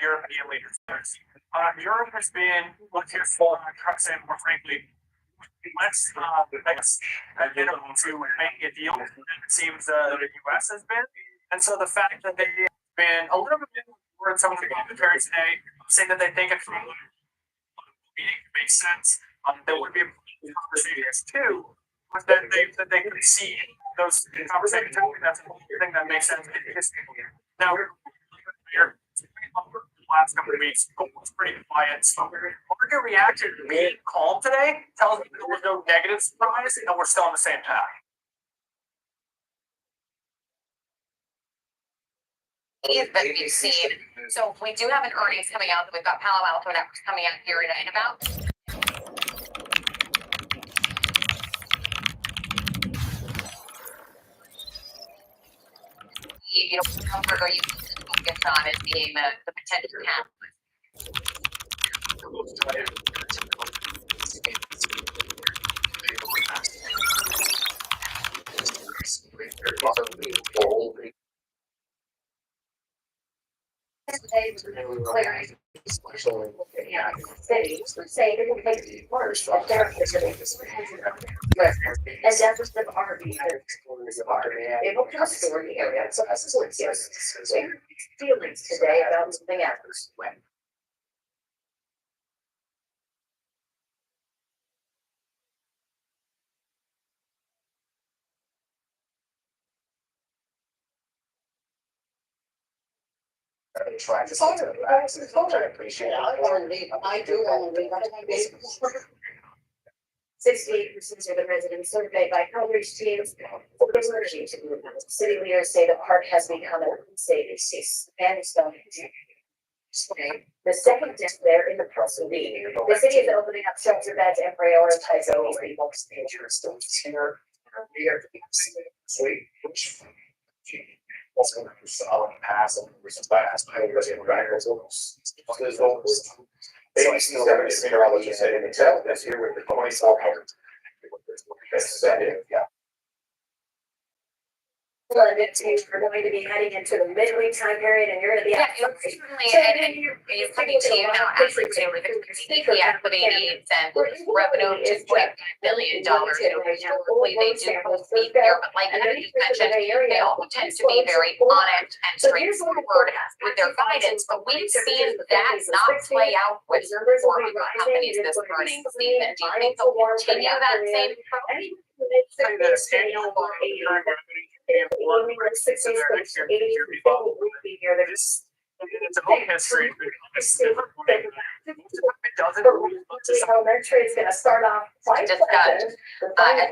European leaders. Europe has been, let's just say more frankly, less, I guess, amenable to making a deal than it seems the U.S. has been. And so the fact that they've been a little bit more in some of the commentary today, saying that they think it's makes sense. There would be conversations too, but that they could see those conversations. I think that's a thing that makes sense. Now, last couple of weeks, it's pretty quiet. So market reaction being calm today tells me there was no negative surprise, and we're still on the same path. That we've seen. So we do have an earnings coming out. We've got Palo Alto Networks coming out here in about. You know, comfort or you focus on as being the potential catalyst. Cities would say they will make it worse of their facilities. And deficit of RV. It will just store the area. So this is what gives feelings today about something else. Try to solve it. I appreciate it. I do want to leave. 68% of the residents surveyed by coverage teams. City leaders say the park has become a safe and stone. The second death there in the press will be the city is opening up shelter beds and prioritizing these people. Here, also solid pass and recent pass by the riders. They still have a meteorologist saying they tell this year with the 24 yeah. Well, we're going to be heading into the midweek time period, and you're going to be certainly, and you're coming to you now actually too with the equity needs and revenue of $2.5 billion. Hopefully they do speak here, but like you mentioned, they all tend to be very honest and straightforward with their guidance, but we've seen that not play out with companies this earnings season. Do you think they'll continue that same approach? This annual it's a whole history. Elementary is going to start off quite discussed. As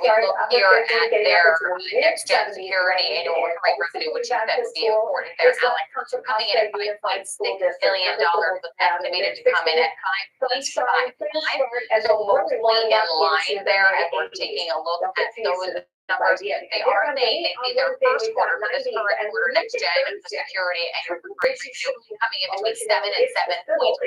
we look here at their next gen security annual recurring revenue, which is said to be important there, Alex, coming in at $5.6 billion, was estimated to come in at 5.55. So hopefully in line there as we're taking a look at those numbers. They are saying they see their first quarter for this current quarter next gen security and recurring revenue coming in between 7 and 7.1 billion.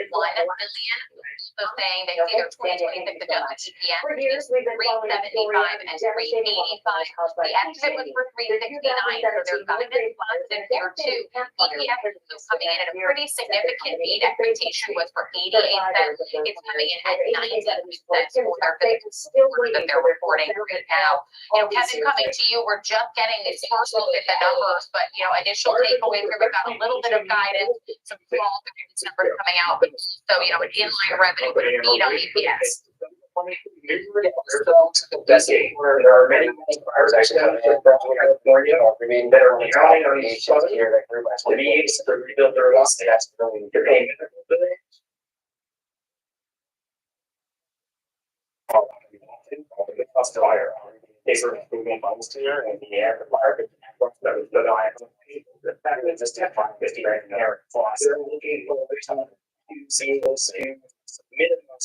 So saying they see their 2026 adjusted EPS between 375 and 385. The estimate was for 369, so their guidance was in here too. EPS is coming in at a pretty significant beat. Expectation was for 88 cents. It's coming in at 90 cents for their fiscal quarter that they're reporting right now. You know, Kevin, coming to you, we're just getting this first look at the numbers, but you know, initial takeaways here, we've got a little bit of guidance, some small guidance numbers coming out, but so you know, an inline revenue with a beat on EPS. Where there are many buyers actually coming in from California, remain better on the here that grew by 28 to rebuild their loss. They asked for their payment. They were moving funds here and the air fire that was the fact that just 50 right there. They're looking for some singles and minimum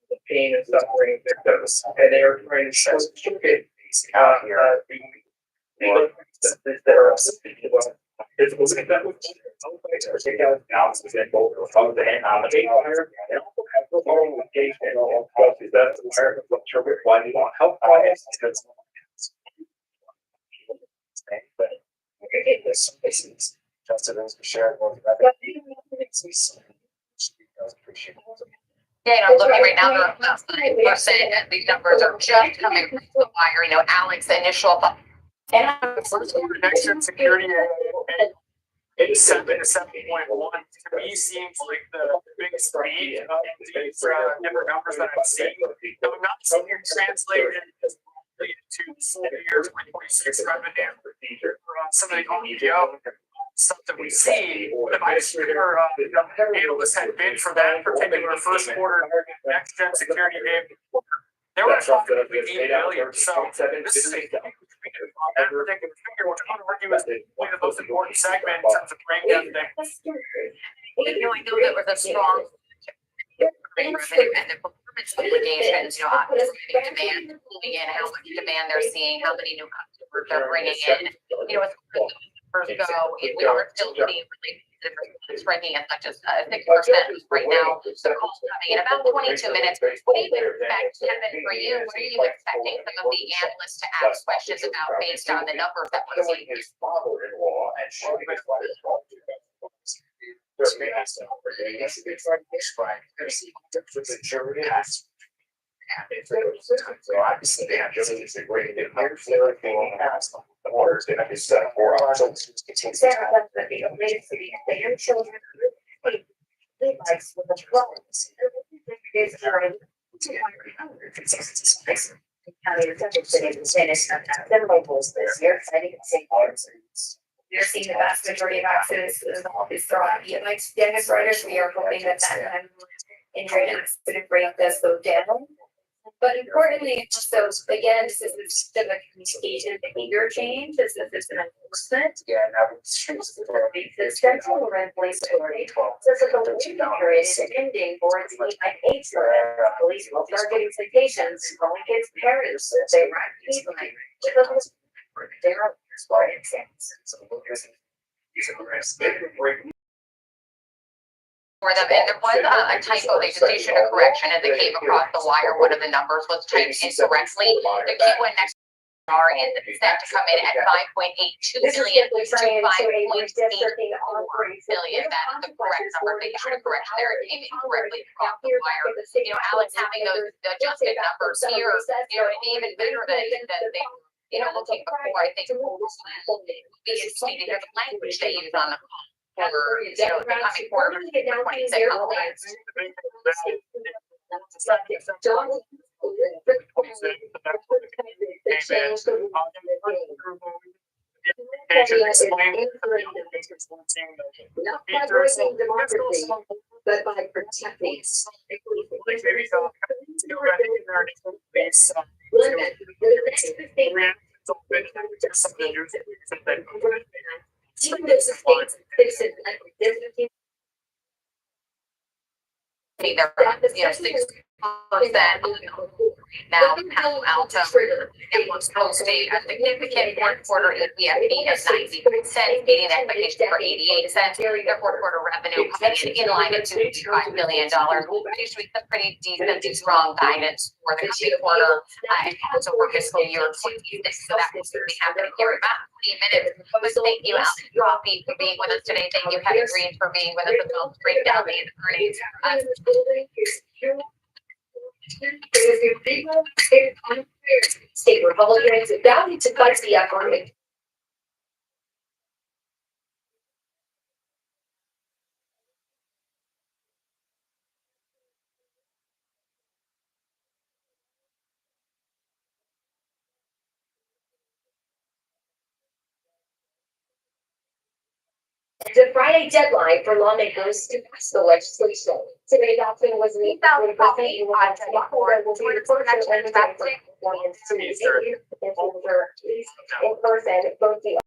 the pain and suffering victims, and they are trying to show here. It was like that with take out analysis and both of the hand on the fire and also have the following engagement and all that's the wire of the why you want help because but this is just as for sharing Yeah, I'm looking right now, they're about 9%, and these numbers are just coming from the wire, Alex, initial thought. And First quarter next gen security at 7 to 7.1 to me seems like the biggest range of these different numbers that I've seen. I'm not seeing it translated to full year 2026 revenue for some of the OPO stuff that we see. If I sure analysts had bid for that particular first quarter next gen security day, they were talking about 8 billion. So this is a that particular figure, which I would argue is one of the most important segment in terms of breakdown things. I know that was a strong revenue and the performance obligations, obviously demand moving in, how much demand they're seeing, how many new customers they're bringing in. As numbers go, we are still seeing really it's ranking as much as 6% right now. So calls coming in about 22 minutes. What do you expect, Kevin, for you? What are you expecting some of the analysts to ask questions about based on the numbers that we're seeing? So obviously they have just a great the orders they have to set 4 hours. Sarah, but the latest to the young children. Likes with the drones. County Executive City was finished on their mobiles this year, citing the same orders. We're seeing the vast majority of accidents involve these throughout the youngest riders. We are hoping that injury and accident rate does go down. But importantly, so again, this is a communication behavior change. This is an enforcement. Yeah, now it's The schedule will in place for a 12. So it's a waiting period ending boards like H. Police will start getting citations from kids' parents if they ride easily. They're for exams. so these are the rest. They can break For them, and there was a typo, they just issued a correction as it came across the wire, one of the numbers was typed incorrectly. The Q1 next R is set to come in at 5.82 million to 5.84 billion. That's the correct number. They issued a correction there. It came incorrectly across the wire. Alex, having those adjusted numbers here, even better than they, looking before, I think it would be interesting to hear the language they use on the call. For the coming quarter, 26 but by protecting. Now, Palo Alto, it was posting a significant fourth quarter EPS of 90 cents, beating the expectation for 88 cents. Their fourth quarter revenue coming in line at $2.5 billion. Usually some pretty decent, strong guidance for the coming quarter, and also for fiscal year 2026. So that will certainly happen here in about 20 minutes. But thank you, Alex Coffey, for being with us today. Thank you, Kevin Green, for being with us as well to break down these earnings. State Republicans vowed to fight the economy. The Friday deadline for lawmakers to pass the legislation. Today, adoption was in person, both the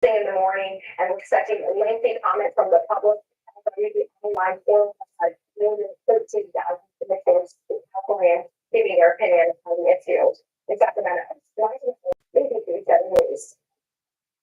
in the morning, and we're expecting a lengthy comment from the public. Online for 13,000 submissions giving their opinion on the issue. In Sacramento, maybe 7 days.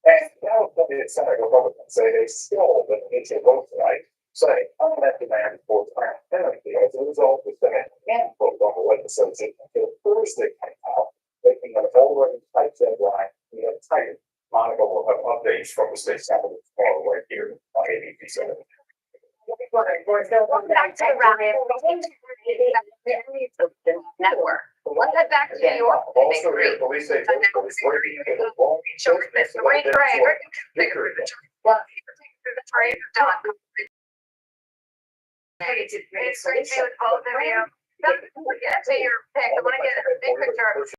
And now the Senate Republicans say they still need to vote tonight, say, that demand for time penalty as a result of the Senate and vote on the legislation until Thursday night out, making an already tight deadline. We have tight. Monica will have updates from the state capitol tomorrow right here on ABC 7. Back to the network. Let's head back to New York. Also, the police say. Sure, this great driver. Well, The train done. hey, it's It's great to be with both of you. Get to your pick. I want to get a big picture of